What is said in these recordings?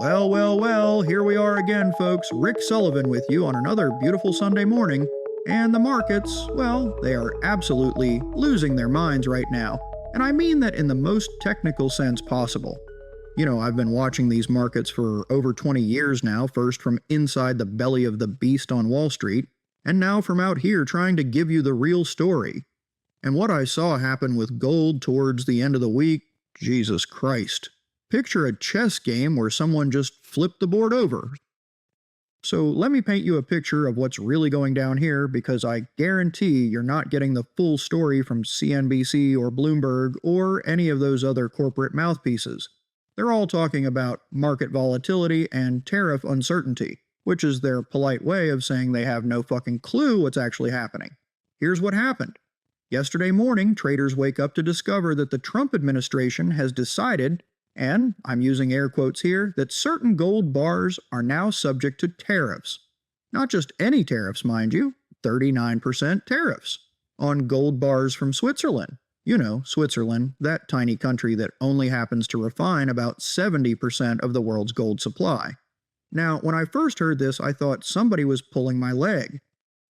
Well, here we are again, folks. Rick Sullivan with you on another beautiful Sunday morning. And the markets, well, they are absolutely losing their minds right now. And I mean that in the most technical sense possible. You know, I've been watching these markets for over 20 years now, first from inside the belly of the beast on Wall Street, and now from out here trying to give you the real story. And what I saw happen with gold towards the end of the week, Jesus Christ. Picture a chess game where someone just flipped the board over. So let me paint you a picture of what's really going down here, because I guarantee you're not getting the full story from CNBC or Bloomberg or any of those other corporate mouthpieces. They're all talking about market volatility and tariff uncertainty, which is their polite way of saying they have no fucking clue what's actually happening. Here's what happened. Yesterday morning, traders wake up to discover that the Trump administration has decided, and I'm using air quotes here, that certain gold bars are now subject to tariffs. Not just any tariffs, mind you, 39% tariffs on gold bars from Switzerland. You know, Switzerland, that tiny country that only happens to refine about 70% of the world's gold supply. Now, when I first heard this, I thought somebody was pulling my leg.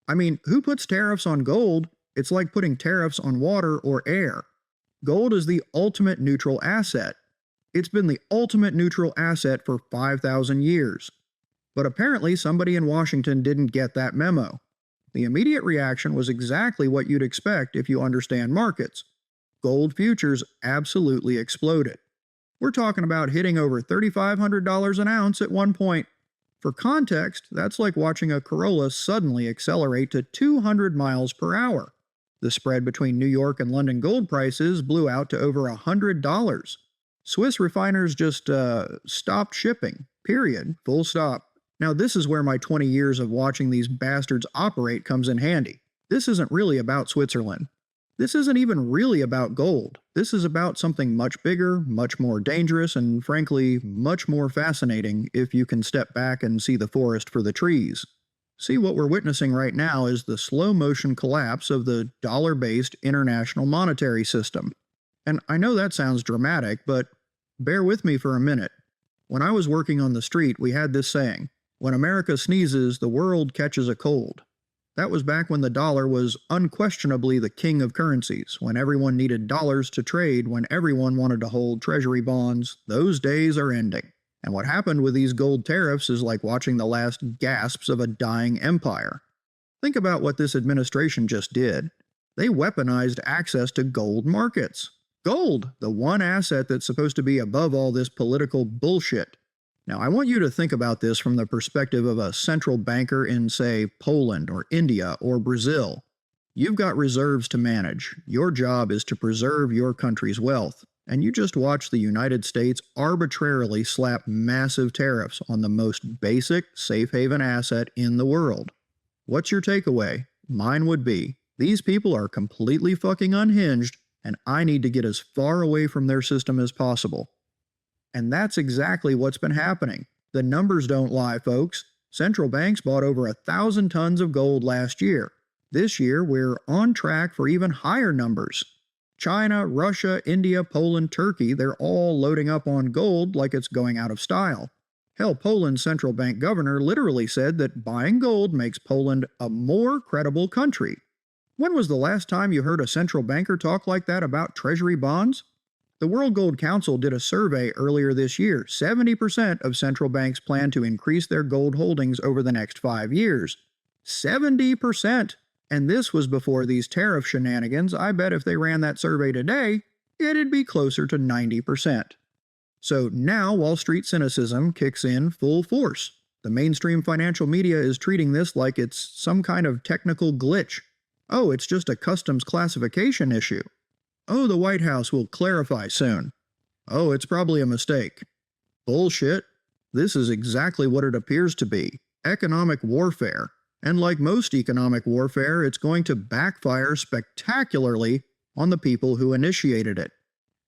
I mean, who puts tariffs on gold? It's like putting tariffs on water or air. Gold is the ultimate neutral asset. It's been the ultimate neutral asset for 5,000 years. But apparently somebody in Washington didn't get that memo. The immediate reaction was exactly what you'd expect if you understand markets. Gold futures absolutely exploded. We're talking about hitting over $3,500 an ounce at one point. For context, that's like watching a Corolla suddenly accelerate to 200 miles per hour. The spread between New York and London gold prices blew out to over $100. Swiss refiners just stopped shipping, period, full stop. Now this is where my 20 years of watching these bastards operate comes in handy. This isn't really about Switzerland. This isn't even really about gold. This is about something much bigger, much more dangerous, and frankly, much more fascinating if you can step back and see the forest for the trees. See, what we're witnessing right now is the slow-motion collapse of the dollar-based international monetary system. And I know that sounds dramatic, but bear with me for a minute. When I was working on the street, we had this saying, "When America sneezes, the world catches a cold." That was back when the dollar was unquestionably the king of currencies, when everyone needed dollars to trade, when everyone wanted to hold treasury bonds. Those days are ending. And what happened with these gold tariffs is like watching the last gasps of a dying empire. Think about what this administration just did. They weaponized access to gold markets. Gold, the one asset that's supposed to be above all this political bullshit. Now, I want you to think about this from the perspective of a central banker in, say, Poland or India or Brazil. You've got reserves to manage. Your job is to preserve your country's wealth. And you just watch the United States arbitrarily slap massive tariffs on the most basic safe haven asset in the world. What's your takeaway? Mine would be, these people are completely fucking unhinged, and I need to get as far away from their system as possible. And that's exactly what's been happening. The numbers don't lie, folks. Central banks bought over 1,000 tons of gold last year. This year, we're on track for even higher numbers. China, Russia, India, Poland, Turkey, they're all loading up on gold like it's going out of style. Hell, Poland's central bank governor literally said that buying gold makes Poland a more credible country. When was the last time you heard a central banker talk like that about treasury bonds? The World Gold Council did a survey earlier this year. 70% of central banks plan to increase their gold holdings over the next 5 years. 70%! And this was before these tariff shenanigans. I bet if they ran that survey today, it'd be closer to 90%. So now Wall Street cynicism kicks in full force. The mainstream financial media is treating this like it's some kind of technical glitch. Oh, it's just a customs classification issue. Oh, the White House will clarify soon. Oh, it's probably a mistake. Bullshit. This is exactly what it appears to be. Economic warfare. And like most economic warfare, it's going to backfire spectacularly on the people who initiated it.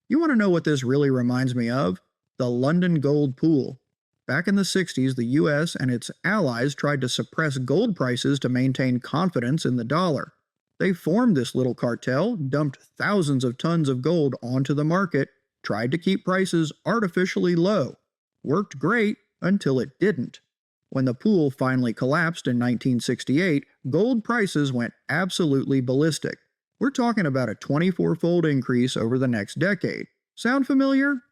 You want to know what this really reminds me of? The London gold pool. Back in the 60s, the US and its allies tried to suppress gold prices to maintain confidence in the dollar. They formed this little cartel, dumped thousands of tons of gold onto the market, tried to keep prices artificially low. Worked great, until it didn't. When the pool finally collapsed in 1968, gold prices went absolutely ballistic. We're talking about a 24-fold increase over the next decade. Sound familiar?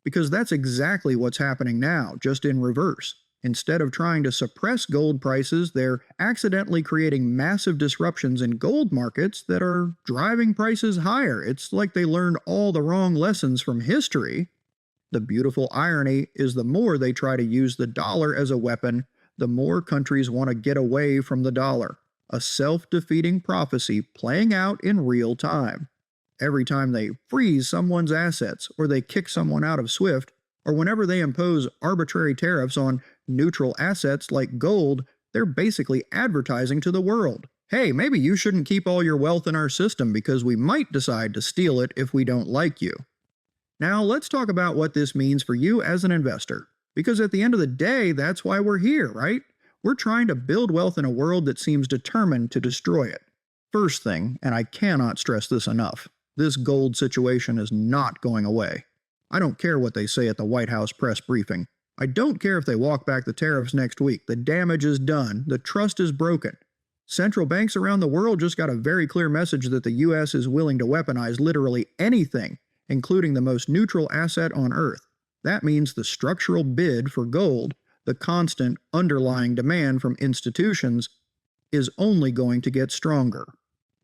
Because that's exactly what's happening now, just in reverse. Instead of trying to suppress gold prices, they're accidentally creating massive disruptions in gold markets that are driving prices higher. It's like they learned all the wrong lessons from history. The beautiful irony is the more they try to use the dollar as a weapon, the more countries want to get away from the dollar. A self-defeating prophecy playing out in real time. Every time they freeze someone's assets, or they kick someone out of SWIFT, or whenever they impose arbitrary tariffs on neutral assets like gold, they're basically advertising to the world. Hey, maybe you shouldn't keep all your wealth in our system because we might decide to steal it if we don't like you. Now let's talk about what this means for you as an investor. Because at the end of the day, that's why we're here, right? We're trying to build wealth in a world that seems determined to destroy it. First thing, and I cannot stress this enough, this gold situation is not going away. I don't care what they say at the White House press briefing. I don't care if they walk back the tariffs next week. The damage is done. The trust is broken. Central banks around the world just got a very clear message that the U.S. is willing to weaponize literally anything, including the most neutral asset on Earth. That means the structural bid for gold, the constant underlying demand from institutions, is only going to get stronger.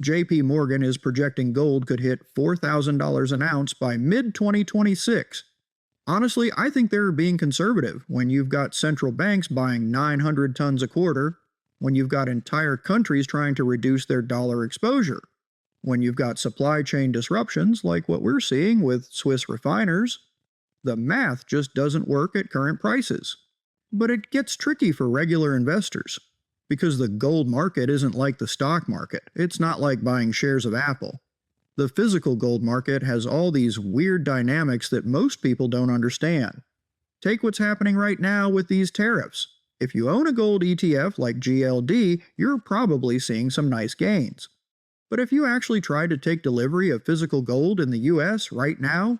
JP Morgan is projecting gold could hit $4,000 an ounce by mid-2026. Honestly, I think they're being conservative when you've got central banks buying 900 tons a quarter, when you've got entire countries trying to reduce their dollar exposure, when you've got supply chain disruptions like what we're seeing with Swiss refiners. The math just doesn't work at current prices. But it gets tricky for regular investors. Because the gold market isn't like the stock market. It's not like buying shares of Apple. The physical gold market has all these weird dynamics that most people don't understand. Take what's happening right now with these tariffs. If you own a gold ETF like GLD, you're probably seeing some nice gains. But if you actually tried to take delivery of physical gold in the US right now,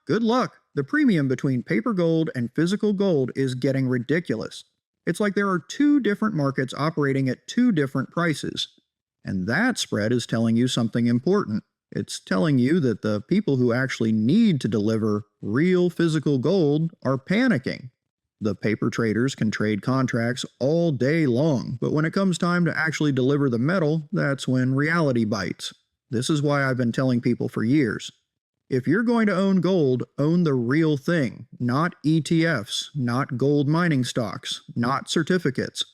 good luck. The premium between paper gold and physical gold is getting ridiculous. It's like there are two different markets operating at two different prices. And that spread is telling you something important. It's telling you that the people who actually need to deliver real physical gold are panicking. The paper traders can trade contracts all day long, but when it comes time to actually deliver the metal, that's when reality bites. This is why I've been telling people for years. If you're going to own gold, own the real thing, not ETFs, not gold mining stocks, not certificates.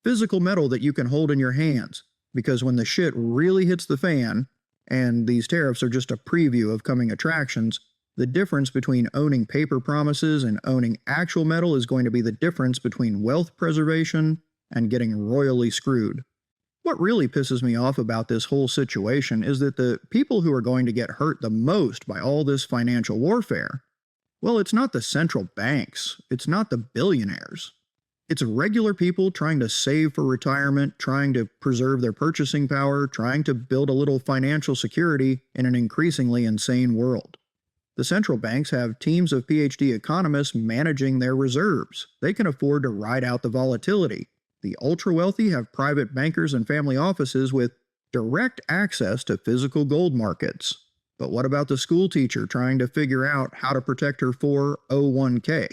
Physical metal that you can hold in your hands, because when the shit really hits the fan, and these tariffs are just a preview of coming attractions, the difference between owning paper promises and owning actual metal is going to be the difference between wealth preservation and getting royally screwed. What really pisses me off about this whole situation is that the people who are going to get hurt the most by all this financial warfare, well, it's not the central banks, it's not the billionaires. It's regular people trying to save for retirement, trying to preserve their purchasing power, trying to build a little financial security in an increasingly insane world. The central banks have teams of PhD economists managing their reserves. They can afford to ride out the volatility. The ultra-wealthy have private bankers and family offices with direct access to physical gold markets. But what about the school teacher trying to figure out how to protect her 401k?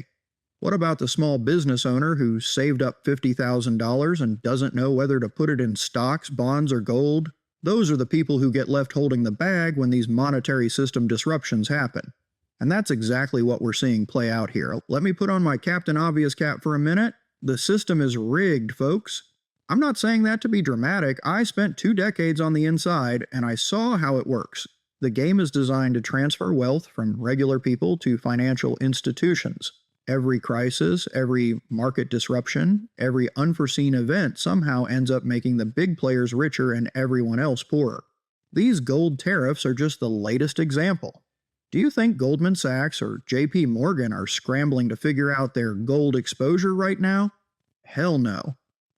What about the small business owner who saved up $50,000 and doesn't know whether to put it in stocks, bonds, or gold? Those are the people who get left holding the bag when these monetary system disruptions happen. And that's exactly what we're seeing play out here. Let me put on my Captain Obvious cap for a minute. The system is rigged, folks. I'm not saying that to be dramatic. I spent 2 decades on the inside, and I saw how it works. The game is designed to transfer wealth from regular people to financial institutions. Every crisis, every market disruption, every unforeseen event somehow ends up making the big players richer and everyone else poorer. These gold tariffs are just the latest example. Do you think Goldman Sachs or JP Morgan are scrambling to figure out their gold exposure right now? Hell no.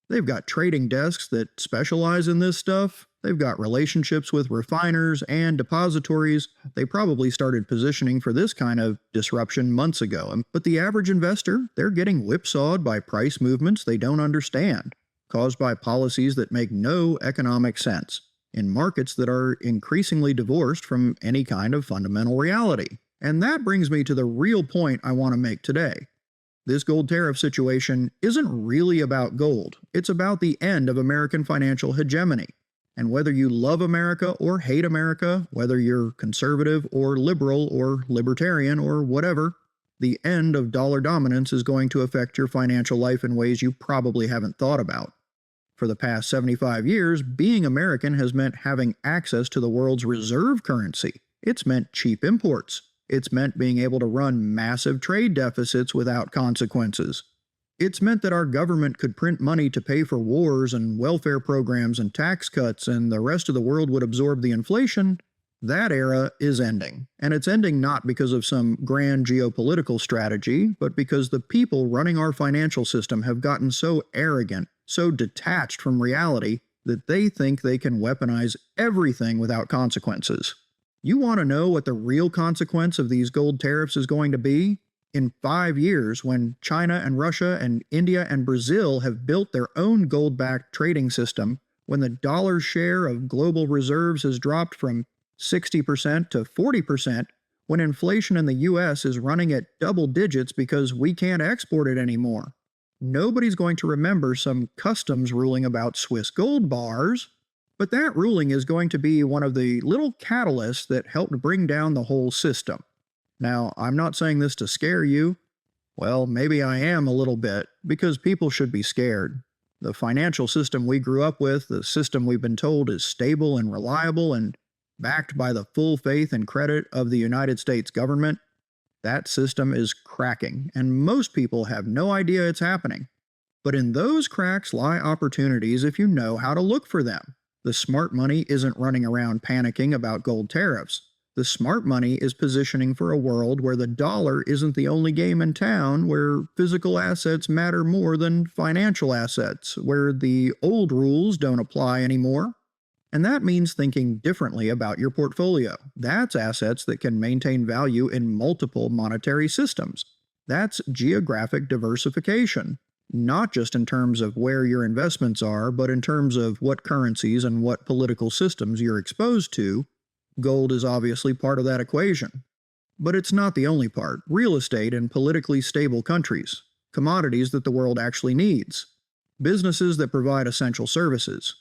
They've got trading desks that specialize in this stuff, They've got relationships with refiners and depositories. They probably started positioning for this kind of disruption months ago. But the average investor, they're getting whipsawed by price movements they don't understand, caused by policies that make no economic sense, in markets that are increasingly divorced from any kind of fundamental reality. And that brings me to the real point I want to make today. This gold tariff situation isn't really about gold. It's about the end of American financial hegemony. And whether you love America or hate America, whether you're conservative or liberal or libertarian or whatever, the end of dollar dominance is going to affect your financial life in ways you probably haven't thought about. For the past 75 years, being American has meant having access to the world's reserve currency. It's meant cheap imports. It's meant being able to run massive trade deficits without consequences. It's meant that our government could print money to pay for wars and welfare programs and tax cuts, and the rest of the world would absorb the inflation. That era is ending. And it's ending not because of some grand geopolitical strategy, but because the people running our financial system have gotten so arrogant, so detached from reality, that they think they can weaponize everything without consequences. You want to know what the real consequence of these gold tariffs is going to be? In 5 years, when China and Russia and India and Brazil have built their own gold-backed trading system, when the dollar's share of global reserves has dropped from 60% to 40%, when inflation in the US is running at double digits because we can't export it anymore, nobody's going to remember some customs ruling about Swiss gold bars, but that ruling is going to be one of the little catalysts that helped bring down the whole system. Now, I'm not saying this to scare you. Well, maybe I am a little bit, because people should be scared. The financial system we grew up with, the system we've been told is stable and reliable and backed by the full faith and credit of the United States government, that system is cracking, and most people have no idea it's happening. But in those cracks lie opportunities if you know how to look for them. The smart money isn't running around panicking about gold tariffs. The smart money is positioning for a world where the dollar isn't the only game in town, where physical assets matter more than financial assets, where the old rules don't apply anymore. And that means thinking differently about your portfolio. That's assets that can maintain value in multiple monetary systems. That's geographic diversification, not just in terms of where your investments are, but in terms of what currencies and what political systems you're exposed to. Gold is obviously part of that equation. But it's not the only part. Real estate in politically stable countries, commodities that the world actually needs, businesses that provide essential services,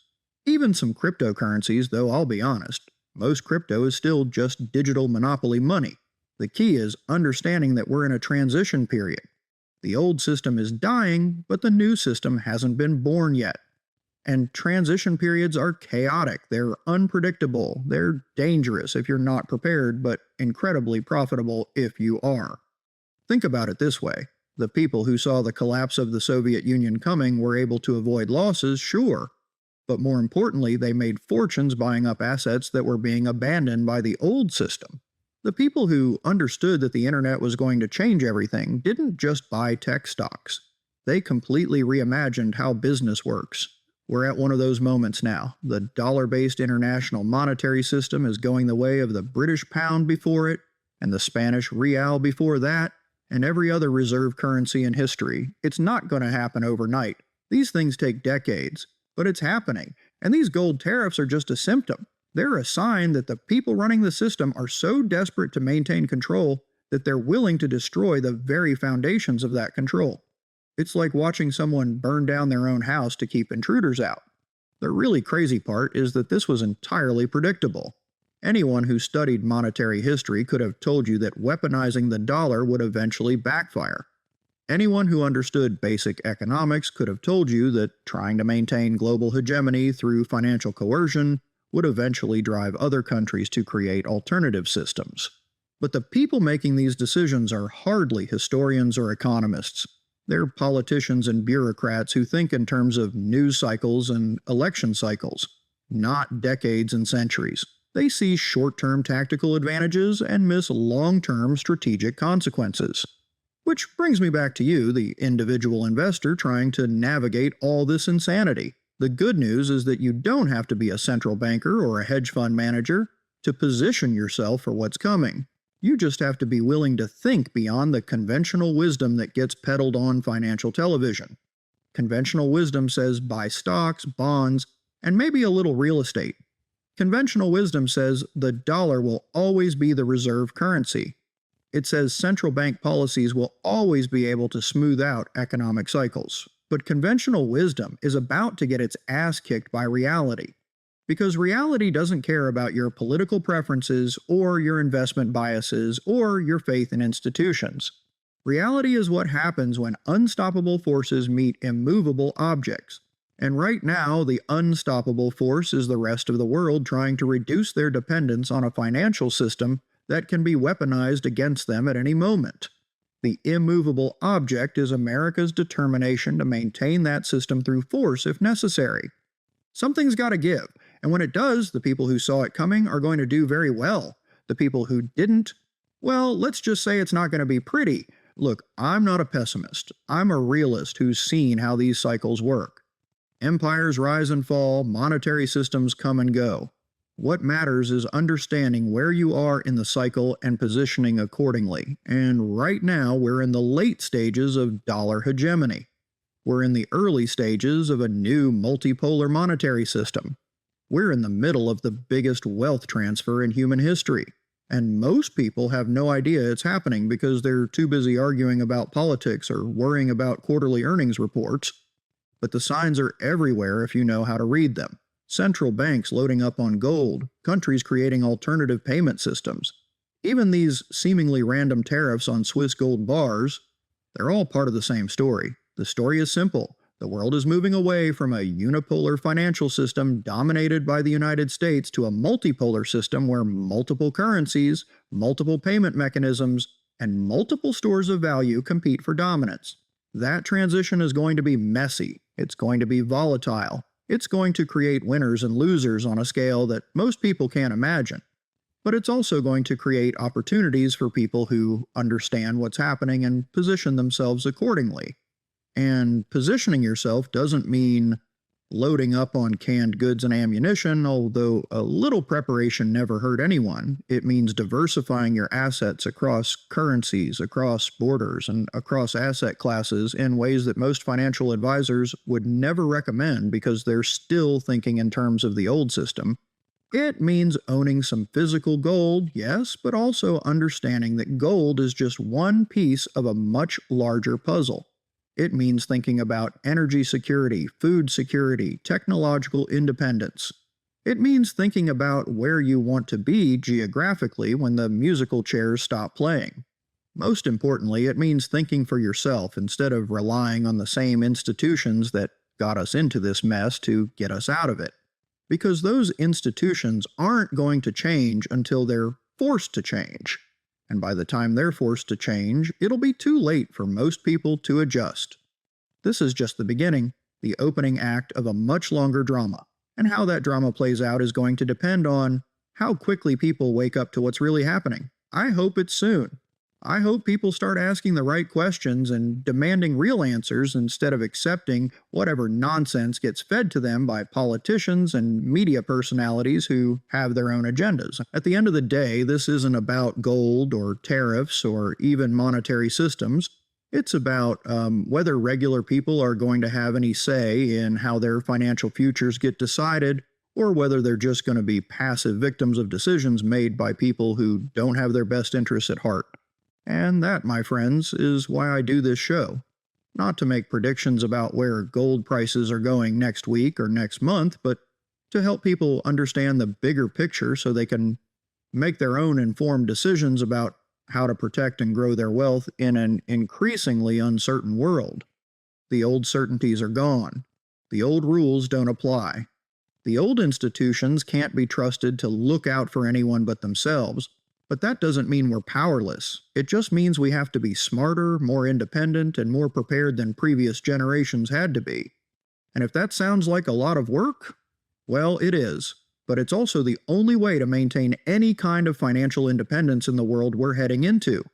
even some cryptocurrencies, though I'll be honest, most crypto is still just digital monopoly money. The key is understanding that we're in a transition period. The old system is dying, but the new system hasn't been born yet. And transition periods are chaotic, they're unpredictable, they're dangerous if you're not prepared, but incredibly profitable if you are. Think about it this way. The people who saw the collapse of the Soviet Union coming were able to avoid losses, sure. But more importantly, they made fortunes buying up assets that were being abandoned by the old system. The people who understood that the internet was going to change everything didn't just buy tech stocks. They completely reimagined how business works. We're at one of those moments now. The dollar-based international monetary system is going the way of the British pound before it, and the Spanish real before that, and every other reserve currency in history. It's not going to happen overnight. These things take decades, but it's happening. And these gold tariffs are just a symptom. They're a sign that the people running the system are so desperate to maintain control that they're willing to destroy the very foundations of that control. It's like watching someone burn down their own house to keep intruders out. The really crazy part is that this was entirely predictable. Anyone who studied monetary history could have told you that weaponizing the dollar would eventually backfire. Anyone who understood basic economics could have told you that trying to maintain global hegemony through financial coercion would eventually drive other countries to create alternative systems. But the people making these decisions are hardly historians or economists. They're politicians and bureaucrats who think in terms of news cycles and election cycles, not decades and centuries. They see short-term tactical advantages and miss long-term strategic consequences. Which brings me back to you, the individual investor trying to navigate all this insanity. The good news is that you don't have to be a central banker or a hedge fund manager to position yourself for what's coming. You just have to be willing to think beyond the conventional wisdom that gets peddled on financial television. Conventional wisdom says buy stocks, bonds, and maybe a little real estate. Conventional wisdom says the dollar will always be the reserve currency. It says central bank policies will always be able to smooth out economic cycles. But conventional wisdom is about to get its ass kicked by reality. Because reality doesn't care about your political preferences or your investment biases or your faith in institutions. Reality is what happens when unstoppable forces meet immovable objects. And right now, the unstoppable force is the rest of the world trying to reduce their dependence on a financial system that can be weaponized against them at any moment. The immovable object is America's determination to maintain that system through force if necessary. Something's got to give, and when it does, the people who saw it coming are going to do very well. The people who didn't, well, let's just say it's not going to be pretty. Look, I'm not a pessimist. I'm a realist who's seen how these cycles work. Empires rise and fall, monetary systems come and go. What matters is understanding where you are in the cycle and positioning accordingly. And right now, we're in the late stages of dollar hegemony. We're in the early stages of a new multipolar monetary system. We're in the middle of the biggest wealth transfer in human history. And most people have no idea it's happening because they're too busy arguing about politics or worrying about quarterly earnings reports. But the signs are everywhere if you know how to read them. Central banks loading up on gold, countries creating alternative payment systems. Even these seemingly random tariffs on Swiss gold bars, they're all part of the same story. The story is simple. The world is moving away from a unipolar financial system dominated by the United States to a multipolar system where multiple currencies, multiple payment mechanisms, and multiple stores of value compete for dominance. That transition is going to be messy. It's going to be volatile. It's going to create winners and losers on a scale that most people can't imagine. But it's also going to create opportunities for people who understand what's happening and position themselves accordingly. And positioning yourself doesn't mean loading up on canned goods and ammunition, although a little preparation never hurt anyone. It means diversifying your assets across currencies, across borders, and across asset classes in ways that most financial advisors would never recommend because they're still thinking in terms of the old system. It means owning some physical gold, yes, but also understanding that gold is just one piece of a much larger puzzle. It means thinking about energy security, food security, technological independence. It means thinking about where you want to be geographically when the musical chairs stop playing. Most importantly, it means thinking for yourself instead of relying on the same institutions that got us into this mess to get us out of it. Because those institutions aren't going to change until they're forced to change. And by the time they're forced to change, it'll be too late for most people to adjust. This is just the beginning, the opening act of a much longer drama. And how that drama plays out is going to depend on how quickly people wake up to what's really happening. I hope it's soon. I hope people start asking the right questions and demanding real answers instead of accepting whatever nonsense gets fed to them by politicians and media personalities who have their own agendas. At the end of the day, this isn't about gold or tariffs or even monetary systems. It's about whether regular people are going to have any say in how their financial futures get decided, or whether they're just going to be passive victims of decisions made by people who don't have their best interests at heart. And that, my friends, is why I do this show. Not to make predictions about where gold prices are going next week or next month, but to help people understand the bigger picture so they can make their own informed decisions about how to protect and grow their wealth in an increasingly uncertain world. The old certainties are gone. The old rules don't apply. The old institutions can't be trusted to look out for anyone but themselves. But that doesn't mean we're powerless. It just means we have to be smarter, more independent, and more prepared than previous generations had to be. And if that sounds like a lot of work, well, it is. But it's also the only way to maintain any kind of financial independence in the world we're heading into.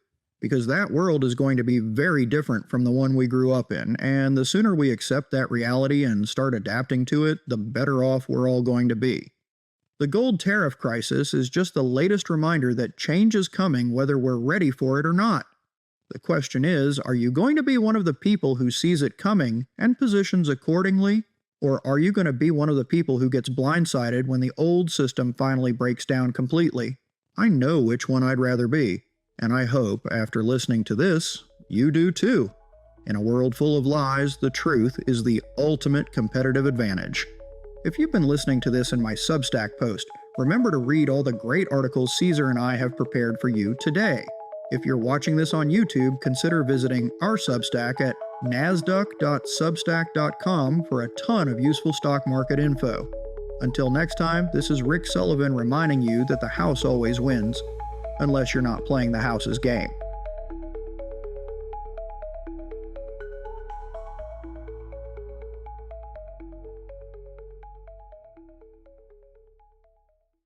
because that world is going to be very different from the one we grew up in, and the sooner we accept that reality and start adapting to it, the better off we're all going to be. The gold tariff crisis is just the latest reminder that change is coming whether we're ready for it or not. The question is, are you going to be one of the people who sees it coming and positions accordingly, or are you going to be one of the people who gets blindsided when the old system finally breaks down completely? I know which one I'd rather be, and I hope, after listening to this, you do too. In a world full of lies, the truth is the ultimate competitive advantage. If you've been listening to this in my Substack post, remember to read all the great articles Caesar and I have prepared for you today. If you're watching this on YouTube, consider visiting our Substack at nasduck.substack.com for a ton of useful stock market info. Until next time, this is Rick Sullivan reminding you that the house always wins, unless you're not playing the house's game.